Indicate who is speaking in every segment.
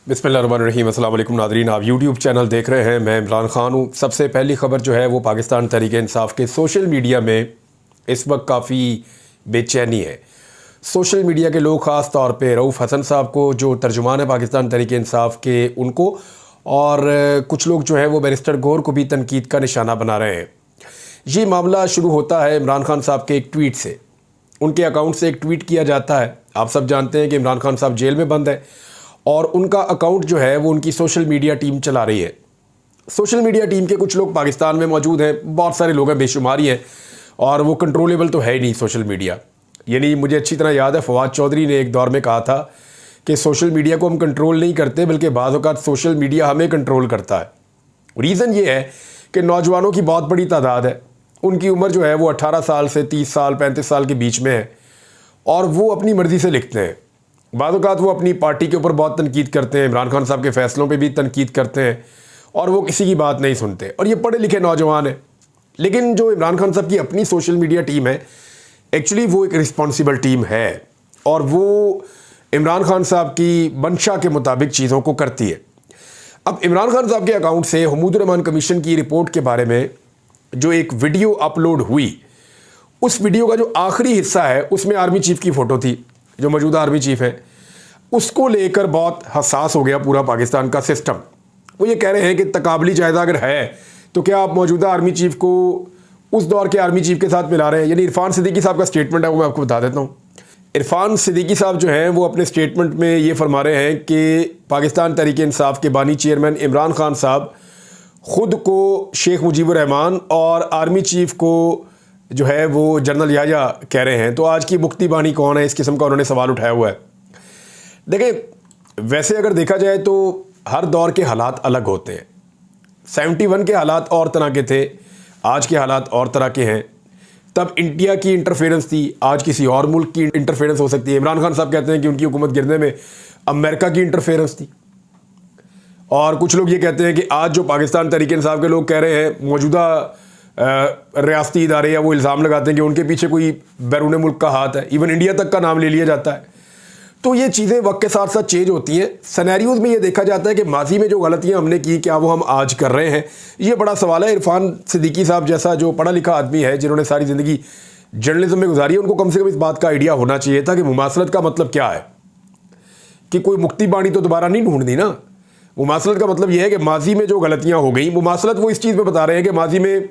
Speaker 1: बिस्मिल्लाहिर्रहमानिर्रहीम। अस्सलाम वालेकुम नाज़रीन, आप यूट्यूब चैनल देख रहे हैं। मैं इमरान खान हूँ। सबसे पहली ख़बर जो है वो पाकिस्तान तहरीक इंसाफ के सोशल मीडिया में इस वक्त काफ़ी बेचैनी है। सोशल मीडिया के लोग ख़ास तौर पे रऊफ़ हसन साहब को, जो तर्जुमान है पाकिस्तान तहरीक इंसाफ के, उनको और कुछ लोग जो है वो बैरिस्टर गौहर को भी तनकीद का निशाना बना रहे हैं। ये मामला शुरू होता है इमरान खान साहब के एक ट्वीट से। उनके अकाउंट से एक ट्वीट किया जाता है। आप सब जानते हैं कि इमरान खान साहब जेल में बंद है और उनका अकाउंट जो है वो उनकी सोशल मीडिया टीम चला रही है। सोशल मीडिया टीम के कुछ लोग पाकिस्तान में मौजूद हैं, बहुत सारे लोग हैं, बेशुमार ही हैं, और वो कंट्रोलेबल तो है ही नहीं सोशल मीडिया। यानी मुझे अच्छी तरह याद है फवाद चौधरी ने एक दौर में कहा था कि सोशल मीडिया को हम कंट्रोल नहीं करते, बल्कि बाज़ औक़ात सोशल मीडिया हमें कंट्रोल करता है। रीज़न ये है कि नौजवानों की बहुत बड़ी तादाद है, उनकी उम्र जो है वो 18 साल से 30 साल 35 साल के बीच में है, और वो अपनी मर्ज़ी से लिखते हैं। बाद औक़ात वो अपनी पार्टी के ऊपर बहुत तनकीद करते हैं, इमरान खान साहब के फ़ैसलों पे भी तनकीद करते हैं, और वो किसी की बात नहीं सुनते, और ये पढ़े लिखे नौजवान हैं। लेकिन जो इमरान खान साहब की अपनी सोशल मीडिया टीम है, एक्चुअली वो एक रिस्पॉन्सिबल टीम है, और वो इमरान खान साहब की मंशा के मुताबिक चीज़ों को करती है। अब इमरान खान साहब के अकाउंट से हदूद रहमान कमीशन की रिपोर्ट के बारे में जो एक वीडियो अपलोड हुई, उस वीडियो का जो आखिरी हिस्सा है उसमें आर्मी चीफ़ की फ़ोटो थी, जो मौजूदा आर्मी चीफ़ है। उसको लेकर बहुत हसास हो गया पूरा पाकिस्तान का सिस्टम। वो ये कह रहे हैं कि तकाबली जायज़ा अगर है तो क्या आप मौजूदा आर्मी चीफ़ को उस दौर के आर्मी चीफ़ के साथ मिला रहे हैं। यानी इरफान सिद्दीकी साहब का स्टेटमेंट है, वो मैं आपको बता देता हूँ। इरफान सिद्दीकी साहब जो हैं वो अपने स्टेटमेंट में ये फरमा रहे हैं कि पाकिस्तान तहरीक इंसाफ के बानी चेयरमैन इमरान खान साहब ख़ुद को शेख मुजीबुर रहमान और आर्मी चीफ़ को जो है वो जनरल याह्या कह रहे हैं। तो आज की मुफ्ती बानी कौन है, इस किस्म का उन्होंने सवाल उठाया हुआ है। देखिए, वैसे अगर देखा जाए तो हर दौर के हालात अलग होते हैं। 71 के हालात और तरह के थे, आज के हालात और तरह के हैं। तब इंडिया की इंटरफेरेंस थी, आज किसी और मुल्क की इंटरफेरेंस हो सकती है। इमरान खान साहब कहते हैं कि उनकी हुकूमत गिरने में अमेरिका की इंटरफेरेंस थी, और कुछ लोग ये कहते हैं कि आज जो पाकिस्तान तहरीक इंसाफ के लोग कह रहे हैं मौजूदा रियासती इदारे, या वो इल्ज़ाम लगाते हैं कि उनके पीछे कोई बैरून मुल्क का हाथ है। इवन इंडिया तक का नाम ले लिया जाता है। तो ये चीज़ें वक्त के साथ साथ चेंज होती हैं। सिनेरियोज़ में ये देखा जाता है कि माजी में जो गलतियां हमने की, क्या वो हम आज कर रहे हैं, ये बड़ा सवाल है। इरफान सिद्दीकी साहब जैसा जो पढ़ा लिखा आदमी है, जिन्होंने सारी ज़िंदगी जर्नलिज्म में गुजारी है, उनको कम से कम इस बात का आइडिया होना चाहिए था कि मुमासलत का मतलब क्या है। कि कोई मुक्ति बाणी तो दोबारा नहीं ढूंढनी ना। मुमासलत का मतलब यह है कि माजी में जो गलतियाँ हो गई, मुमासलत वो इस चीज़ में बता रहे हैं कि माजी में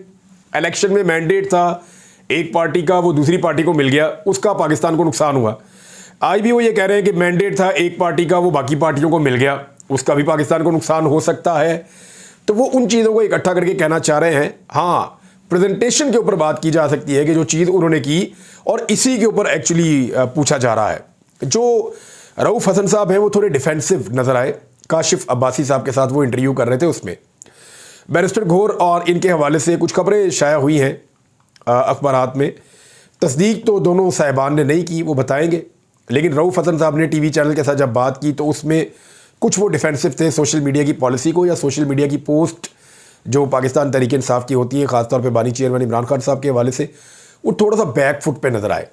Speaker 1: इलेक्शन में मैंडेट था एक पार्टी का, वो दूसरी पार्टी को मिल गया, उसका पाकिस्तान को नुकसान हुआ। आज भी वो ये कह रहे हैं कि मैंडेट था एक पार्टी का, वो बाकी पार्टियों को मिल गया, उसका भी पाकिस्तान को नुकसान हो सकता है। तो वो उन चीज़ों को इकट्ठा करके कहना चाह रहे हैं। हाँ, प्रेजेंटेशन के ऊपर बात की जा सकती है कि जो चीज़ उन्होंने की, और इसी के ऊपर एक्चुअली पूछा जा रहा है। जो रऊफ़ हसन साहब हैं वो थोड़े डिफेंसिव नज़र आए। काशिफ अब्बासी साहब के साथ वो इंटरव्यू कर रहे थे, उसमें बैरिस्टर गौहर और इनके हवाले से कुछ खबरें शाया हुई हैं अखबारात में। तस्दीक तो दोनों साहिबान ने नहीं की, वो बताएंगे। लेकिन रऊफ़ हसन साहब ने टीवी चैनल के साथ जब बात की तो उसमें कुछ वो डिफेंसिव थे सोशल मीडिया की पॉलिसी को, या सोशल मीडिया की पोस्ट जो पाकिस्तान तहरीक इंसाफ की होती है, ख़ासतौर पर बानी चेयरमैन इमरान खान साहब के हवाले से, वो थोड़ा सा बैक फुट पर नज़र आए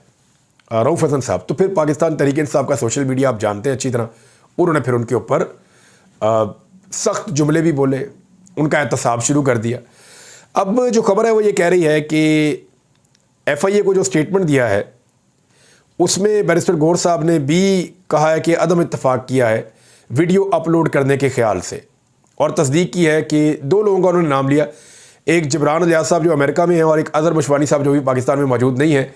Speaker 1: रऊफ़ हसन साहब। तो फिर पाकिस्तान तहरीक इंसाफ का सोशल मीडिया आप जानते हैं अच्छी तरह, उन्होंने फिर उनके ऊपर सख्त जुमले भी बोले, उनका एहतसाब शुरू कर दिया। अब जो खबर है वो ये कह रही है कि FIA को जो स्टेटमेंट दिया है उसमें बैरिस्टर गौहर साहब ने भी कहा है कि अदम इत्तफाक किया है वीडियो अपलोड करने के ख्याल से, और तस्दीक की है कि दो लोगों का उन्होंने नाम लिया, एक जबरान अलियास साहब जो अमेरिका में है, और एक अज़हर मशवानी साहब जो भी पाकिस्तान में मौजूद नहीं है।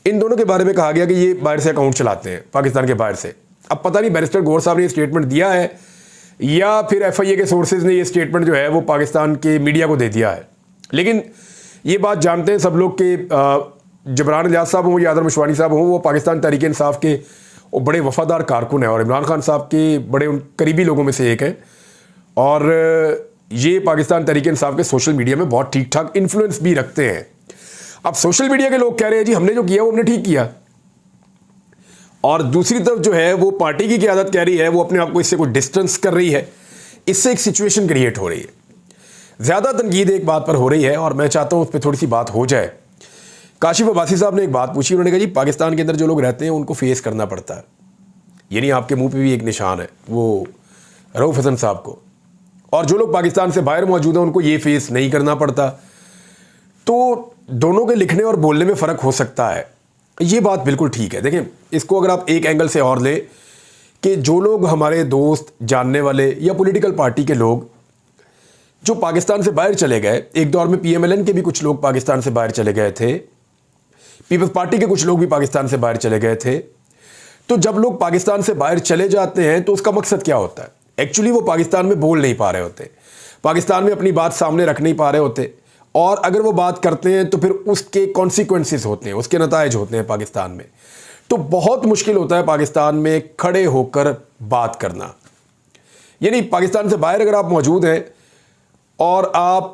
Speaker 1: इन दोनों के बारे में कहा गया कि ये बाहर से अकाउंट चलाते हैं, पाकिस्तान के बाहर से। अब पता नहीं बैरिस्टर गौहर साहब ने ये स्टेटमेंट दिया है या फिर FIA के सोर्सेज ने ये स्टेटमेंट जो है वो पाकिस्तान के मीडिया को दे दिया है। लेकिन ये बात जानते हैं सब लोग कि जबरान अलियास साहब हों या अज़हर मशवानी साहब हों, वो पाकिस्तान तहरीक इंसाफ के वो बड़े वफ़ादार कारकुन हैं, और इमरान खान साहब के बड़े करीबी लोगों में से एक हैं। और ये पाकिस्तान तहरीक इंसाफ के सोशल मीडिया में बहुत ठीक ठाक इन्फ्लुएंस भी रखते हैं। अब सोशल मीडिया के लोग कह रहे हैं जी हमने जो किया वो हमने ठीक किया, और दूसरी तरफ जो है वो पार्टी की क़यादत कह रही है वो अपने आप को इससे कोई डिस्टेंस कर रही है। इससे एक सिचुएशन क्रिएट हो रही है। ज़्यादा तनकीद एक बात पर हो रही है, और मैं चाहता हूँ उस पर थोड़ी सी बात हो जाए। काशिफ अब्बासी साहब ने एक बात पूछी, उन्होंने कहा जी पाकिस्तान के अंदर जो लोग रहते हैं उनको फेस करना पड़ता है, यानी आपके मुंह पे भी एक निशान है, वो रऊफ हसन साहब को, और जो लोग पाकिस्तान से बाहर मौजूद हैं उनको ये फेस नहीं करना पड़ता। तो दोनों के लिखने और बोलने में फ़र्क हो सकता है, ये बात बिल्कुल ठीक है। देखें, इसको अगर आप एक एंगल से और ले कि जो लोग हमारे दोस्त, जानने वाले या पॉलिटिकल पार्टी के लोग जो पाकिस्तान से बाहर चले गए, एक दौर में PMLN के भी कुछ लोग पाकिस्तान से बाहर चले गए थे, पीपल्स पार्टी के कुछ लोग भी पाकिस्तान से बाहर चले गए थे। तो जब लोग पाकिस्तान से बाहर चले जाते हैं तो उसका मकसद क्या होता है? एक्चुअली वो पाकिस्तान में बोल नहीं पा रहे होते, पाकिस्तान में अपनी बात सामने रख नहीं पा रहे होते, और अगर वो बात करते हैं तो फिर उसके कॉन्सिक्वेंसेस होते हैं, उसके नताइज होते हैं पाकिस्तान में। तो बहुत मुश्किल होता है पाकिस्तान में खड़े होकर बात करना। यानी पाकिस्तान से बाहर अगर आप मौजूद हैं और आप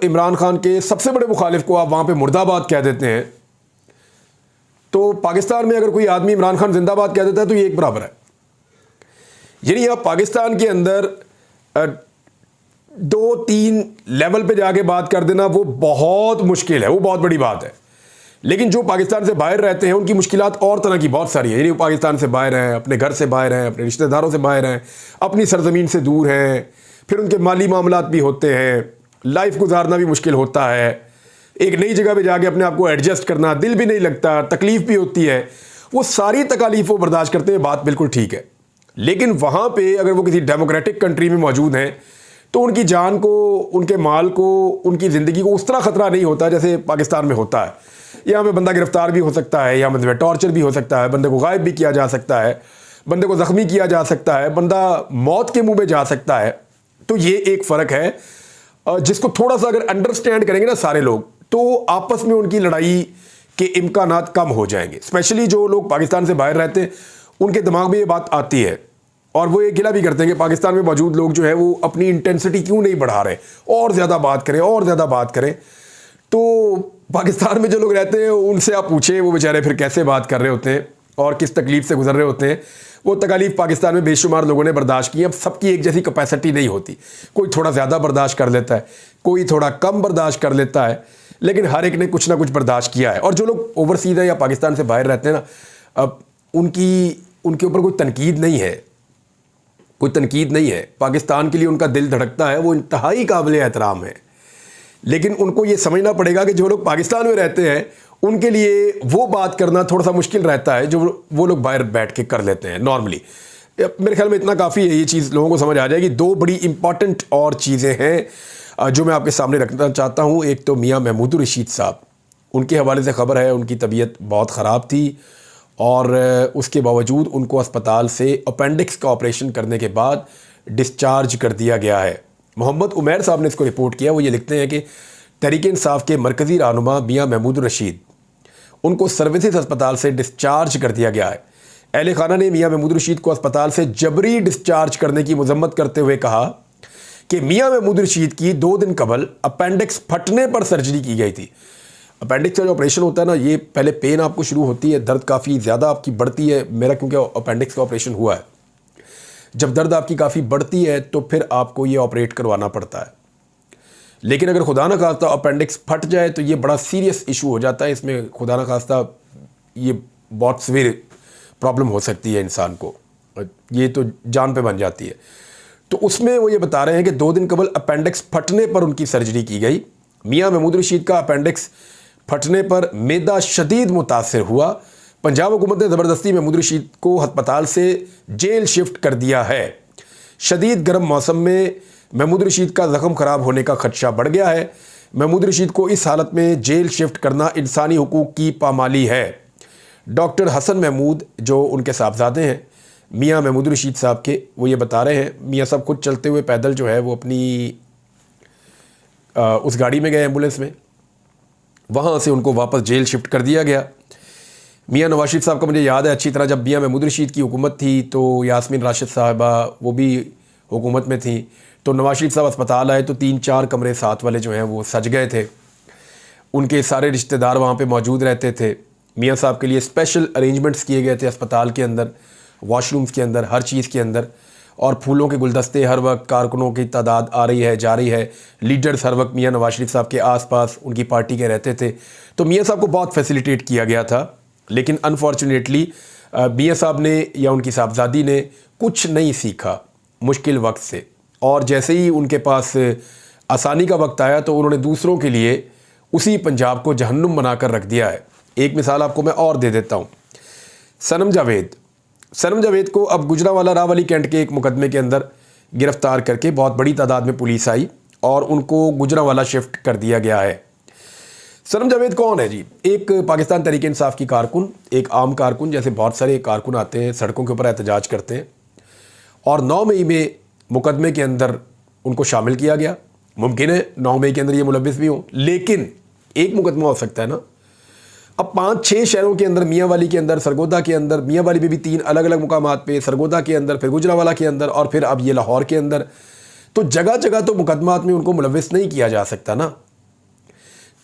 Speaker 1: इमरान खान के सबसे बड़े मुखालिफ को आप वहाँ पे मुर्दाबाद कह देते हैं, तो पाकिस्तान में अगर कोई आदमी इमरान खान जिंदाबाद कह देता है तो ये एक बराबर है। यानी आप पाकिस्तान के अंदर 2-3 लेवल पे जाके बात कर देना वो बहुत मुश्किल है, वो बहुत बड़ी बात है। लेकिन जो पाकिस्तान से बाहर रहते हैं उनकी मुश्किलात और तरह की बहुत सारी है। यानी पाकिस्तान से बाहर हैं, अपने घर से बाहर हैं, अपने रिश्तेदारों से बाहर हैं, अपनी सरजमीन से दूर हैं, फिर उनके माली मामलात भी होते हैं, लाइफ गुजारना भी मुश्किल होता है, एक नई जगह पे जाके अपने आप को एडजस्ट करना, दिल भी नहीं लगता, तकलीफ भी होती है। वो सारी तकालीफ वो बर्दाश्त करते हैं, बात बिल्कुल ठीक है। लेकिन वहाँ पे अगर वो किसी डेमोक्रेटिक कंट्री में मौजूद हैं तो उनकी जान को, उनके माल को, उनकी ज़िंदगी को उस तरह ख़तरा नहीं होता जैसे पाकिस्तान में होता है। यहाँ पे बंदा गिरफ्तार भी हो सकता है, यहाँ पे टॉर्चर भी हो सकता है, बंदे को गायब भी किया जा सकता है, बंदे को ज़ख्मी किया जा सकता है, बंदा मौत के मुँह में जा सकता है। तो ये एक फ़र्क है जिसको थोड़ा सा अगर अंडरस्टैंड करेंगे ना सारे लोग, तो आपस में उनकी लड़ाई के इम्कानात कम हो जाएंगे। स्पेशली जो लोग पाकिस्तान से बाहर रहते हैं उनके दिमाग में ये बात आती है और वो ये गिला भी करते हैं कि पाकिस्तान में मौजूद लोग जो है वो अपनी इंटेंसिटी क्यों नहीं बढ़ा रहे, और ज़्यादा बात करें और ज़्यादा बात करें। तो पाकिस्तान में जो लोग रहते हैं उनसे आप पूछें वो बेचारे फिर कैसे बात कर रहे होते हैं और किस तकलीफ़ से गुजर रहे होते हैं। वो तकालीफ पाकिस्तान में बेशुमार लोगों ने बर्दाश्त की। अब सबकी एक जैसी कैपेसिटी नहीं होती, कोई थोड़ा ज़्यादा बर्दाश्त कर लेता है, कोई थोड़ा कम बर्दाश्त कर लेता है, लेकिन हर एक ने कुछ ना कुछ बर्दाश्त किया है। और जो लोग ओवरसीज़ हैं या पाकिस्तान से बाहर रहते हैं ना, अब उनके ऊपर कोई तनकीद नहीं है, कोई तनकीद नहीं है। पाकिस्तान के लिए उनका दिल धड़कता है, वो इंतहाई काबिल एहतराम है। लेकिन उनको ये समझना पड़ेगा कि जो लोग पाकिस्तान में रहते हैं उनके लिए वो बात करना थोड़ा सा मुश्किल रहता है जो वो लोग बाहर बैठ के कर लेते हैं नॉर्मली। मेरे ख्याल में इतना काफ़ी है, ये चीज़ लोगों को समझ आ जाएगी। दो बड़ी इंपॉर्टेंट और चीज़ें हैं जो मैं आपके सामने रखना चाहता हूँ। एक तो मियाँ महमूद रशीद साहब, उनके हवाले से ख़बर है उनकी तबीयत बहुत ख़राब थी और उसके बावजूद उनको अस्पताल से अपेंडिक्स का ऑपरेशन करने के बाद डिस्चार्ज कर दिया गया है। मोहम्मद उमैर साहब ने इसको रिपोर्ट किया। वो ये लिखते हैं कि तहरीक इंसाफ के मरकज़ी रहनुमा मियाँ महमूद रशीद, उनको सर्विसेज अस्पताल से डिस्चार्ज कर दिया गया है। अहले खाना ने मियाँ महमूद रशीद को अस्पताल से जबरी डिस्चार्ज करने की मजम्मत करते हुए कहा कि मियाँ महमूद रशीद की 2 दिन कबल अपेंडिक्स फटने पर सर्जरी की गई थी। अपेंडिक्स का जो ऑपरेशन होता है ना, ये पहले पेन आपको शुरू होती है, दर्द काफ़ी ज़्यादा आपकी बढ़ती है। मेरा क्योंकि अपेंडिक्स का ऑपरेशन हुआ है, जब दर्द आपकी काफ़ी बढ़ती है तो फिर आपको ये ऑपरेट करवाना पड़ता है। लेकिन अगर खुदा न खास्ता अपेंडिक्स फट जाए तो ये बड़ा सीरियस इशू हो जाता है। इसमें खुदा न खास्ता ये बहुत सीवियर प्रॉब्लम हो सकती है इंसान को, ये तो जान पे बन जाती है। तो उसमें वो ये बता रहे हैं कि 2 दिन कबल अपेंडिक्स फटने पर उनकी सर्जरी की गई। मियाँ महमूद रशीद का अपेंडिक्स फटने पर मैदा शदीद मुतासर हुआ। पंजाब हुकूमत ने ज़बरदस्ती महमूद रशीद को अस्पताल से जेल शिफ्ट कर दिया है। शदीद गर्म मौसम में महमूद रशीद का ज़ख्म ख़राब होने का खदशा बढ़ गया है। महमूद रशीद को इस हालत में जेल शिफ्ट करना इंसानी हुकूक की पामाली है। डॉक्टर हसन महमूद जो उनके साहबजादे हैं मियाँ महमूद रशीद साहब के, वो ये बता रहे हैं मियाँ साहब खुद चलते हुए पैदल जो है वो अपनी उस गाड़ी में गए एम्बुलेंस में, वहाँ से उनको वापस जेल शिफ्ट कर दिया गया। मियाँ नवाज शरीफ साहब का मुझे याद है अच्छी तरह, जब मियाँ महमूद रशीद की हुकूमत थी तो यास्मीन राशिद साहबा वो भी हुकूमत में थी, तो नवाज शरीफ साहब अस्पताल आए तो 3-4 कमरे साथ वाले जो हैं वो सज गए थे। उनके सारे रिश्तेदार वहाँ पे मौजूद रहते थे। मियाँ साहब के लिए स्पेशल अरेंजमेंट्स किए गए थे अस्पताल के अंदर, वॉशरूम्स के अंदर, हर चीज़ के अंदर, और फूलों के गुलदस्ते हर वक्त, कारकुनों की तादाद आ रही है जा रही है, लीडर्स हर वक्त मियाँ नवाज शरीफ साहब के आसपास उनकी पार्टी के रहते थे। तो मियाँ साहब को बहुत फैसिलिटेट किया गया था। लेकिन अनफॉर्चुनेटली मियाँ साहब ने या उनकी साहबजादी ने कुछ नहीं सीखा। मुश्किल वक्त से, और जैसे ही उनके पास आसानी का वक्त आया तो उन्होंने दूसरों के लिए उसी पंजाब को जहन्नुम बनाकर रख दिया है। एक मिसाल आपको मैं और दे देता हूँ। सनम जावेद को अब गुजरांवाला रावली कैंट के एक मुकदमे के अंदर गिरफ्तार करके बहुत बड़ी तादाद में पुलिस आई और उनको गुजरांवाला शिफ्ट कर दिया गया है। सनम जावेद कौन है जी? एक पाकिस्तान तहरीक इंसाफ की कारकुन, एक आम कारकुन, जैसे बहुत सारे कारकुन आते हैं सड़कों के ऊपर एहतजाज करते हैं, और 9 मई में मुकदमे के अंदर उनको शामिल किया गया। मुमकिन है 9 मई के अंदर ये मुलविस भी हों, लेकिन एक मुकदमा हो सकता है ना। अब 5-6 शहरों के अंदर, मियांवाली के अंदर, सरगोदा के अंदर, मियांवाली में भी 3 अलग अलग मुकामात पे, सरगोदा के अंदर, फिर गुजरांवाला के अंदर, और फिर अब ये लाहौर के अंदर, तो जगह जगह तो मुकदमात में उनको मुलविस नहीं किया जा सकता ना।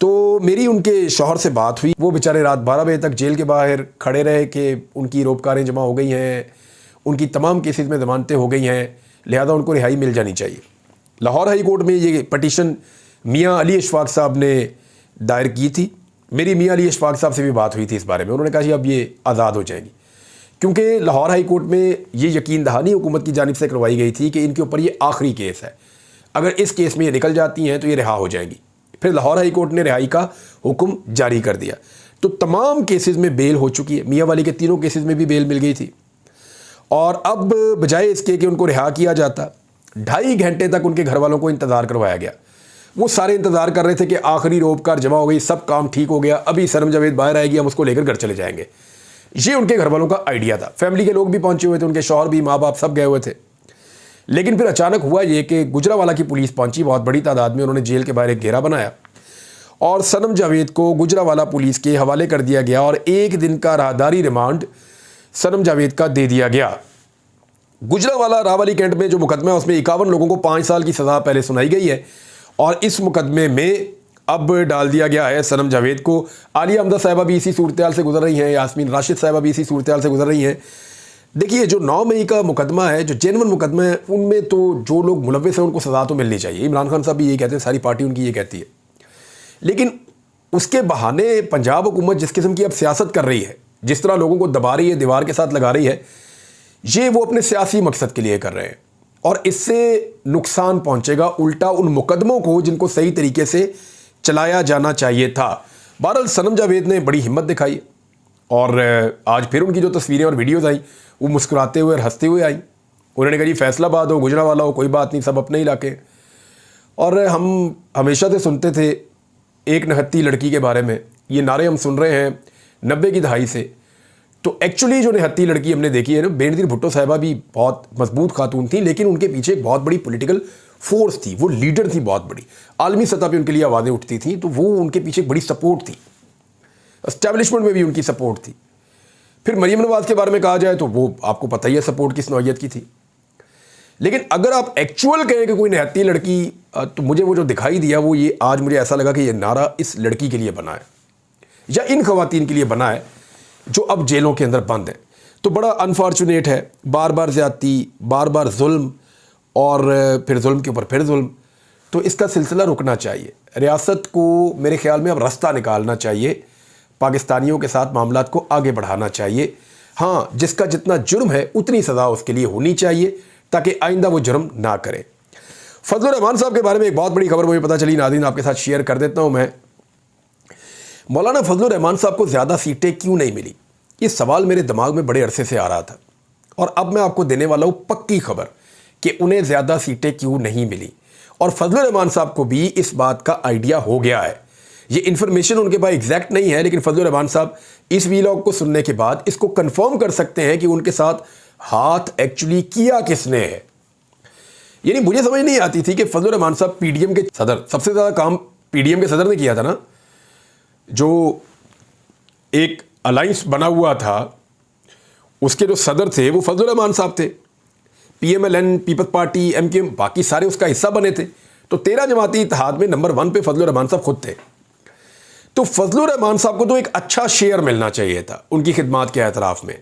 Speaker 1: तो मेरी उनके शौहर से बात हुई, वो बेचारे रात 12 बजे तक जेल के बाहर खड़े रहे कि उनकी रोबकारें जमा हो गई हैं, उनकी तमाम केसेस में ज़मानतें हो गई हैं, लिहाजा उनको रिहाई मिल जानी चाहिए। लाहौर हाई कोर्ट में ये पटिशन मियाँ अली इशफाक साहब ने दायर की थी। मेरी मियाँ अली इशफाक साहब से भी बात हुई थी इस बारे में। उन्होंने कहा जी अब ये आज़ाद हो जाएंगी, क्योंकि लाहौर हाई कोर्ट में ये यकीन दहानी हुकूमत की जानिब से करवाई गई थी कि इनके ऊपर ये आखिरी केस है, अगर इस केस में ये निकल जाती हैं तो ये रिहा हो जाएंगी। फिर लाहौर हाई कोर्ट ने रिहाई का हुक्म जारी कर दिया, तो तमाम केसेस में बेल हो चुकी है। मियांवाली के 3 केसेस में भी बेल मिल गई थी, और अब बजाय इसके कि उनको रिहा किया जाता, 2.5 घंटे तक उनके घर वालों को इंतज़ार करवाया गया। वो सारे इंतज़ार कर रहे थे कि आखिरी रोबकार जमा हो गई, सब काम ठीक हो गया, अभी सनम जावेद बाहर आएगी, हम उसको लेकर घर चले जाएंगे। ये उनके घर वालों का आइडिया था। फैमिली के लोग भी पहुंचे हुए थे, उनके शौहर भी, माँ बाप सब गए हुए थे। लेकिन फिर अचानक हुआ ये कि गुजरांवाला की पुलिस पहुंची बहुत बड़ी तादाद में। उन्होंने जेल के बाहर एक घेरा बनाया और सनम जावेद को गुजरांवाला पुलिस के हवाले कर दिया गया, और 1 दिन का राहदारी रिमांड सनम जावेद का दे दिया गया। गुजरांवाला रावली कैंट में जो मुकदमा है उसमें 51 लोगों को 5 साल की सज़ा पहले सुनाई गई है, और इस मुकदमे में अब डाल दिया गया है सनम जावेद को। आलिया हमदा साहिबा भी इसी सूरत से गुजर रही हैं, यास्मीन राशिद साहिबा भी इसी सूरत से गुजर रही हैं। देखिए, जो 9 मई का मुकदमा है, जो जेन्युइन मुकदमा है, उनमें तो जो लोग मुलविस हैं उनको सज़ा तो मिलनी चाहिए। इमरान खान साहब भी ये कहते हैं, सारी पार्टी उनकी ये कहती है। लेकिन उसके बहाने पंजाब हुकूमत जिस किस्म की अब सियासत कर रही है, जिस तरह लोगों को दबा रही है, दीवार के साथ लगा रही है, ये वो अपने सियासी मकसद के लिए कर रहे हैं, और इससे नुकसान पहुंचेगा उल्टा उन मुकदमों को जिनको सही तरीके से चलाया जाना चाहिए था। बहरहाल सनम जावेद ने बड़ी हिम्मत दिखाई, और आज फिर उनकी जो तस्वीरें और वीडियोज़ आई वो मुस्कुराते हुए और हंसते हुए आई। उन्होंने कहा जी फैसलाबाद हो, गुजरांवाला हो, कोई बात नहीं, सब अपने इलाके। और हम हमेशा से सुनते थे एक निहत्ती लड़की के बारे में, ये नारे हम सुन रहे हैं 90 की दहाई से। तो एक्चुअली जो निहत्ती लड़की हमने देखी है ना, बेनज़ीर भुट्टो साहिबा भी बहुत मजबूत खातून थी, लेकिन उनके पीछे एक बहुत बड़ी पॉलिटिकल फोर्स थी, वो लीडर थी बहुत बड़ी, आलमी सतह पे उनके लिए आवाज़ें उठती थी, तो वो उनके पीछे एक बड़ी सपोर्ट थी, एस्टेब्लिशमेंट में भी उनकी सपोर्ट थी। फिर मरीम नवाज़ के बारे में कहा जाए तो वो आपको पता ही है सपोर्ट किस नौइयत की थी। लेकिन अगर आप एक्चुअल कहें कि कोई निहत्ती लड़की, तो मुझे वो जो दिखाई दिया वो ये, आज मुझे ऐसा लगा कि ये नारा इस लड़की के लिए बना है या इन खवातीन के लिए बना है जो अब जेलों के अंदर बंद हैं। तो बड़ा अनफॉर्चुनेट है, बार बार ज़्यादती, बार बार जुल्म, और फिर जुल्म के ऊपर फिर जुल्म। तो इसका सिलसिला रुकना चाहिए। रियासत को मेरे ख्याल में अब रास्ता निकालना चाहिए, पाकिस्तानियों के साथ मामलात को आगे बढ़ाना चाहिए। हाँ, जिसका जितना जुर्म है उतनी सज़ा उसके लिए होनी चाहिए, ताकि आइंदा वो जुर्म ना करे। फजलुर रहमान साहब के बारे में एक बहुत बड़ी खबर मुझे पता चली, नाज़रीन आपके साथ शेयर कर देता हूँ मैं। मौलाना फजलुर रहमान साहब को ज़्यादा सीटें क्यों नहीं मिली, ये सवाल मेरे दिमाग में बड़े अरसे से आ रहा था, और अब मैं आपको देने वाला हूँ पक्की खबर कि उन्हें ज़्यादा सीटें क्यों नहीं मिली। और फजलुर रहमान साहब को भी इस बात का आइडिया हो गया है। ये इन्फॉर्मेशन उनके पास एग्जैक्ट नहीं है, लेकिन फजलुर रहमान साहब इस वीलॉग को सुनने के बाद इसको कंफर्म कर सकते हैं कि उनके साथ हाथ एक्चुअली किया किसने है। यानी मुझे समझ नहीं आती थी कि फजलुर रहमान साहब पीडीएम के सदर, सबसे ज़्यादा काम पीडीएम के सदर ने किया था ना, जो एक अलायंस बना हुआ था उसके जो सदर थे वो फजलुर रहमान साहब थे। पीएमएलएन, पीपल्स पार्टी, एमकेएम, बाकी सारे उसका हिस्सा बने थे। तो 13 जमाती इत्तेहाद में नंबर 1 पे फजलुर रहमान साहब खुद थे। तो फजलुर रहमान साहब को तो एक अच्छा शेयर मिलना चाहिए था उनकी खिदमात के एतराफ़ में।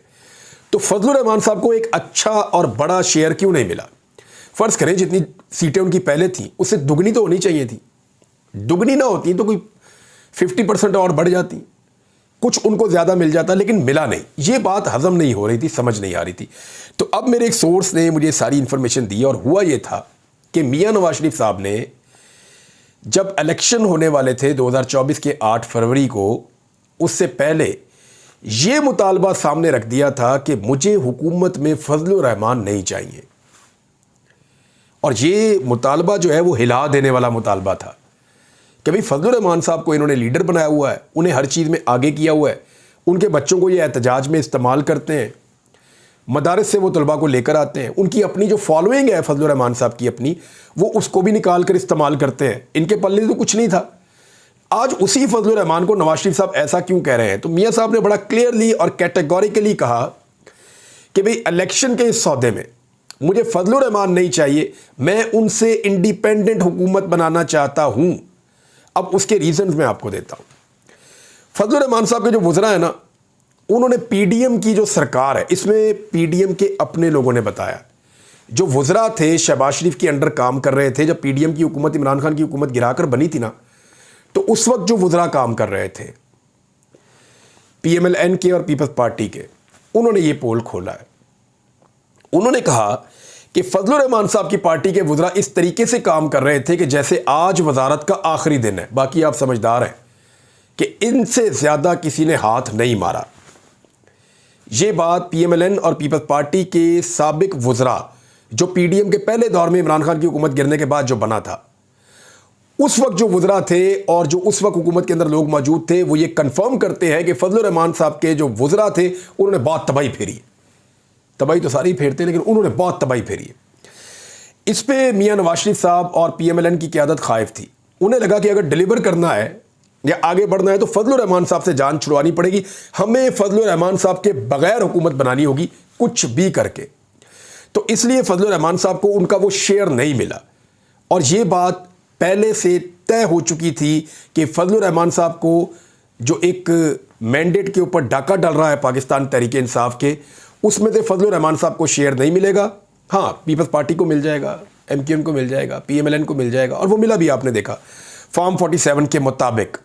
Speaker 1: तो फजलुर रहमान साहब को एक अच्छा और बड़ा शेयर क्यों नहीं मिला? फ़र्ज़ करें जितनी सीटें उनकी पहले थी उससे दुगनी तो होनी चाहिए थी। दुगनी ना होती तो कोई 50% और बढ़ जाती, कुछ उनको ज़्यादा मिल जाता, लेकिन मिला नहीं। ये बात हजम नहीं हो रही थी, समझ नहीं आ रही थी। तो अब मेरे एक सोर्स ने मुझे सारी इन्फॉर्मेशन दी और हुआ ये था कि मियां नवाज शरीफ साहब ने जब इलेक्शन होने वाले थे 2024 के 8 फरवरी को, उससे पहले ये मुतालबा सामने रख दिया था कि मुझे हुकूमत में फजलुर रहमान नहीं चाहिए। और ये मुतालबा जो है वो हिला देने वाला मुतालबा था कि भाई फजलुर रहमान साहब को इन्होंने लीडर बनाया हुआ है, उन्हें हर चीज़ में आगे किया हुआ है, उनके बच्चों को ये एहतजाज में इस्तेमाल करते हैं, मदारस से वो तलबा को लेकर आते हैं, उनकी अपनी जो फॉलोइंग है फजलुर रहमान साहब की अपनी, वो उसको भी निकाल कर इस्तेमाल करते हैं। इनके पल्ले तो कुछ नहीं था। आज उसी फजलुर रहमान को नवाज शरीफ साहब ऐसा क्यों कह रहे हैं? तो मियाँ साहब ने बड़ा क्लियरली और कैटेगोरिकली कहा कि भाई इलेक्शन के इस सौदे में मुझे फजलुर रहमान नहीं चाहिए, मैं उनसे इंडिपेंडेंट हुकूमत बनाना चाहता हूं। अब उसके रीजंस मैं आपको देता हूं। फजलुर रहमान साहब के जो वज़रा है ना, उन्होंने पीडीएम की जो सरकार है, इसमें पीडीएम के अपने लोगों ने बताया, जो वज़रा थे शहबाज शरीफ के अंडर काम कर रहे थे, जब पीडीएम की हुकूमत इमरान खान की हुकूमत गिराकर बनी थी ना, तो उस वक्त जो वज़रा काम कर रहे थे पीएमएलएन के और पीपल्स पार्टी के, उन्होंने ये पोल खोला है। उन्होंने कहा कि फजलुर रहमान साहब की पार्टी के वज़रा इस तरीके से काम कर रहे थे कि जैसे आज वजारत का आखिरी दिन है। बाकी आप समझदार हैं कि इनसे ज़्यादा किसी ने हाथ नहीं मारा। ये बात पीएमएलएन और पीपल्स पार्टी के साबिक वज़रा, जो पीडीएम के पहले दौर में इमरान खान की हुकूमत गिरने के बाद जो बना था, उस वक्त जो वज़रा थे और जो उस वक्त हुकूमत के अंदर लोग मौजूद थे, वो ये कंफर्म करते हैं कि फजलुर रहमान साहब के जो वज़रा थे उन्होंने बहुत तबाही फेरी। तबाही तो सारी फेरते, लेकिन उन्होंने बहुत तबाही फेरी। इस पे मियां नवाज शरीफ साहब और पीएमएलएन की क़यादत खाइफ थी। उन्हें लगा कि अगर डिलीवर करना है या आगे बढ़ना है तो फजलुर रहमान साहब से जान छुड़वानी पड़ेगी, हमें फजलुर रहमान साहब के बगैर हुकूमत बनानी होगी, कुछ भी करके। तो इसलिए फजलुर रहमान साहब को उनका वो शेयर नहीं मिला। और ये बात पहले से तय हो चुकी थी कि फजलुर रहमान साहब को जो एक मैंडेट के ऊपर डाका डल रहा है पाकिस्तान तहरीक इंसाफ के, उसमें से फजलुर रहमान साहब को शेयर नहीं मिलेगा। हाँ, पीपल्स पार्टी को मिल जाएगा, एमक्यूएम को मिल जाएगा, पीएमएलएन को मिल जाएगा, और वो मिला भी, आपने देखा फॉर्म 47 के मुताबिक।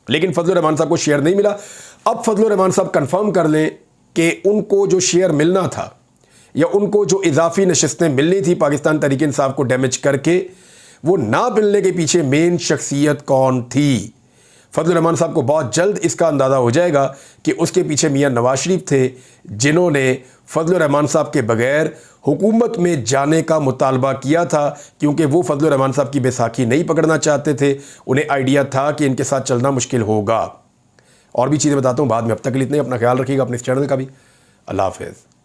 Speaker 1: लेकिन फजलुर रहमान साहब को शेयर नहीं मिला। अब फजलुर रहमान साहब कंफर्म कर लें कि उनको जो शेयर मिलना था या उनको जो इजाफी नशिस्तें मिलनी थी पाकिस्तान तहरीक इंसाफ को डैमेज करके, वो ना मिलने के पीछे मेन शख्सियत कौन थी। फजलुर रहमान साहब को बहुत जल्द इसका अंदाज़ा हो जाएगा कि उसके पीछे मियां नवाज शरीफ थे, जिन्होंने फजलुर रहमान साहब के बगैर हुकूमत में जाने का मुतालबा किया था, क्योंकि वो फजलुर रहमान साहब की बैसाखी नहीं पकड़ना चाहते थे। उन्हें आइडिया था कि इनके साथ चलना मुश्किल होगा। और भी चीज़ें बताता हूँ बाद में। अब तक के लिए इतना ही। अपना ख्याल रखिएगा, अपने इस चैनल का भी। अल्लाह हाफ़िज़।